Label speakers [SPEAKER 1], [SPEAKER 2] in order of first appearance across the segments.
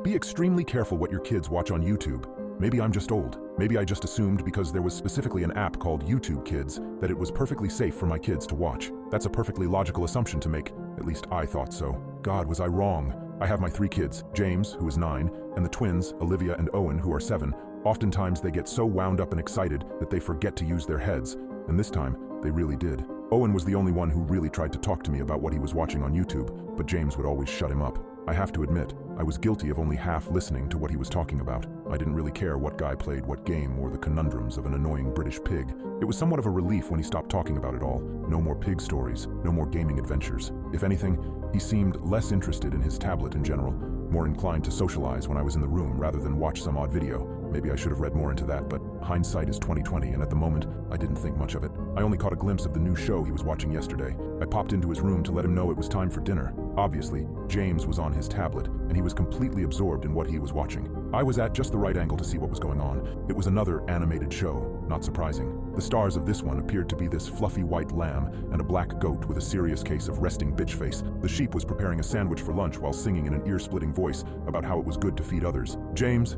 [SPEAKER 1] Be extremely careful what your kids watch on YouTube. Maybe I'm just old. Maybe I just assumed because there was specifically an app called YouTube Kids that it was perfectly safe for my kids to watch. That's a perfectly logical assumption to make. At least I thought so. God, was I wrong. I have my 3 kids, James, who is 9, and the twins, Olivia and Owen, who are 7. Oftentimes they get so wound up and excited that they forget to use their heads. And this time, they really did. Owen was the only one who really tried to talk to me about what he was watching on YouTube, but James would always shut him up. I have to admit, I was guilty of only half listening to what he was talking about. I didn't really care what guy played what game or the conundrums of an annoying British pig. It was somewhat of a relief when he stopped talking about it all. No more pig stories, no more gaming adventures. If anything, he seemed less interested in his tablet in general, more inclined to socialize when I was in the room rather than watch some odd video. Maybe I should have read more into that, but hindsight is 20/20, and at the moment, I didn't think much of it. I only caught a glimpse of the new show he was watching yesterday. I popped into his room to let him know it was time for dinner. Obviously, James was on his tablet, and he was completely absorbed in what he was watching. I was at just the right angle to see what was going on. It was another animated show, not surprising. The stars of this one appeared to be this fluffy white lamb and a black goat with a serious case of resting bitch face. The sheep was preparing a sandwich for lunch while singing in an ear-splitting voice about how it was good to feed others. James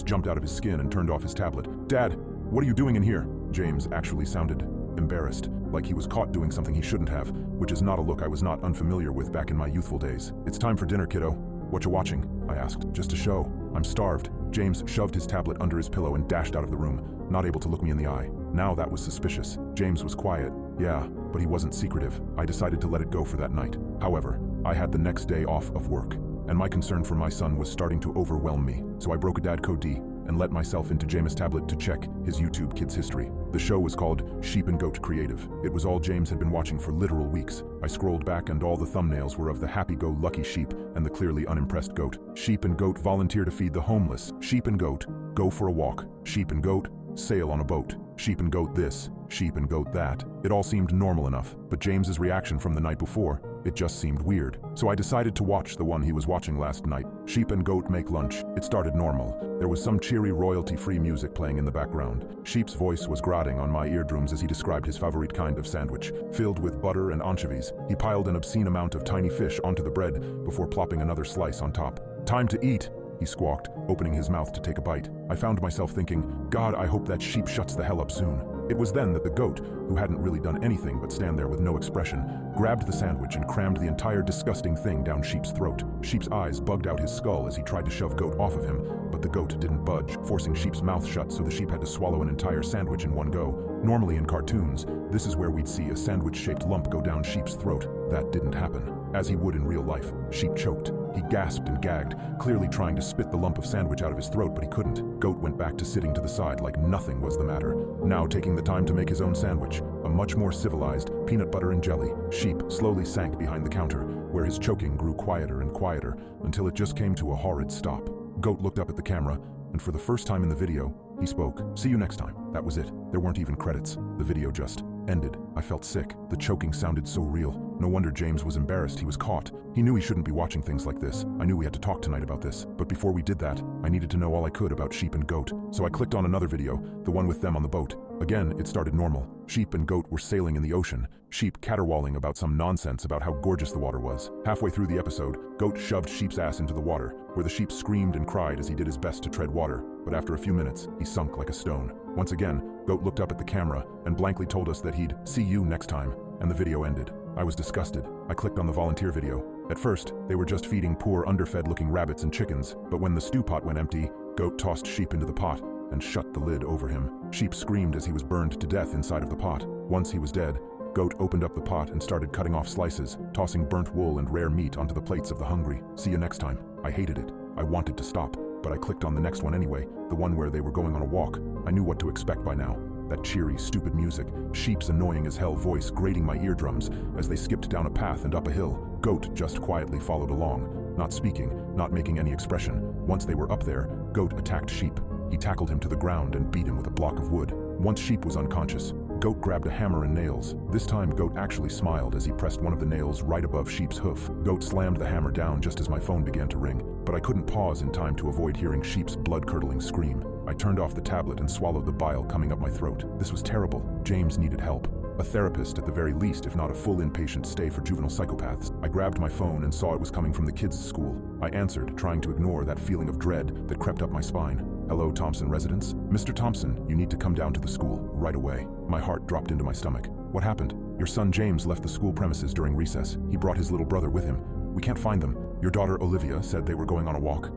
[SPEAKER 1] jumped out of his skin and turned off his tablet. "Dad, what are you doing in here?" James actually sounded embarrassed, like he was caught doing something he shouldn't have, which is not a look I was not unfamiliar with back in my youthful days. "It's time for dinner, kiddo. What you watching?" I asked. "Just a show. I'm starved." James shoved his tablet under his pillow and dashed out of the room, not able to look me in the eye. Now that was suspicious. James was quiet, yeah, but he wasn't secretive. I decided to let it go for that night. However, I had the next day off of work, and my concern for my son was starting to overwhelm me, so I broke a dad code D and let myself into James' tablet to check his YouTube Kids history. The show was called Sheep and Goat Creative. It was all James had been watching for literal weeks. I scrolled back and all the thumbnails were of the happy-go-lucky sheep and the clearly unimpressed goat. Sheep and goat volunteer to feed the homeless. Sheep and goat go for a walk. Sheep and goat sail on a boat. Sheep and goat this. Sheep and goat that. It all seemed normal enough, but James's reaction from the night before, it just seemed weird. So I decided to watch the one he was watching last night. Sheep and Goat Make Lunch. It started normal. There was some cheery royalty-free music playing in the background. Sheep's voice was grating on my eardrums as he described his favorite kind of sandwich, filled with butter and anchovies. He piled an obscene amount of tiny fish onto the bread before plopping another slice on top. "Time to eat," he squawked, opening his mouth to take a bite. I found myself thinking, God, I hope that sheep shuts the hell up soon. It was then that the goat, who hadn't really done anything but stand there with no expression, grabbed the sandwich and crammed the entire disgusting thing down Sheep's throat. Sheep's eyes bugged out his skull as he tried to shove Goat off of him, but the goat didn't budge, forcing Sheep's mouth shut so the sheep had to swallow an entire sandwich in one go. Normally in cartoons, this is where we'd see a sandwich-shaped lump go down Sheep's throat. That didn't happen. As he would in real life, Sheep choked. He gasped and gagged, clearly trying to spit the lump of sandwich out of his throat, but he couldn't. Goat went back to sitting to the side like nothing was the matter, now taking the time to make his own sandwich, a much more civilized peanut butter and jelly. Sheep slowly sank behind the counter, where his choking grew quieter and quieter until it just came to a horrid stop. Goat looked up at the camera, and for the first time in the video, he spoke. "See you next time." That was it. There weren't even credits. The video just ended. I felt sick. The choking sounded so real. No wonder James was embarrassed. He was caught. He knew he shouldn't be watching things like this. I knew we had to talk tonight about this. But before we did that, I needed to know all I could about Sheep and Goat. So I clicked on another video, the one with them on the boat. Again, it started normal. Sheep and Goat were sailing in the ocean, Sheep caterwauling about some nonsense about how gorgeous the water was. Halfway through the episode, Goat shoved Sheep's ass into the water, where the sheep screamed and cried as he did his best to tread water. But after a few minutes, he sunk like a stone. Once again, Goat looked up at the camera and blankly told us that he'd see you next time, and the video ended. I was disgusted. I clicked on the volunteer video. At first, they were just feeding poor underfed-looking rabbits and chickens, but when the stew pot went empty, Goat tossed Sheep into the pot and shut the lid over him. Sheep screamed as he was burned to death inside of the pot. Once he was dead, Goat opened up the pot and started cutting off slices, tossing burnt wool and rare meat onto the plates of the hungry. See you next time. I hated it. I wanted to stop, but I clicked on the next one anyway, the one where they were going on a walk. I knew what to expect by now. That cheery, stupid music, Sheep's annoying as hell voice grating my eardrums as they skipped down a path and up a hill. Goat just quietly followed along, not speaking, not making any expression. Once they were up there, Goat attacked Sheep. He tackled him to the ground and beat him with a block of wood. Once Sheep was unconscious, Goat grabbed a hammer and nails. This time, Goat actually smiled as he pressed one of the nails right above Sheep's hoof. Goat slammed the hammer down just as my phone began to ring, but I couldn't pause in time to avoid hearing Sheep's blood-curdling scream. I turned off the tablet and swallowed the bile coming up my throat. This was terrible. James needed help. A therapist at the very least, if not a full inpatient stay for juvenile psychopaths. I grabbed my phone and saw it was coming from the kids' school. I answered, trying to ignore that feeling of dread that crept up my spine. Hello, Thompson residence? Mr. Thompson, you need to come down to the school right away. My heart dropped into my stomach. What happened? Your son James left the school premises during recess. He brought his little brother with him. We can't find them. Your daughter Olivia said they were going on a walk.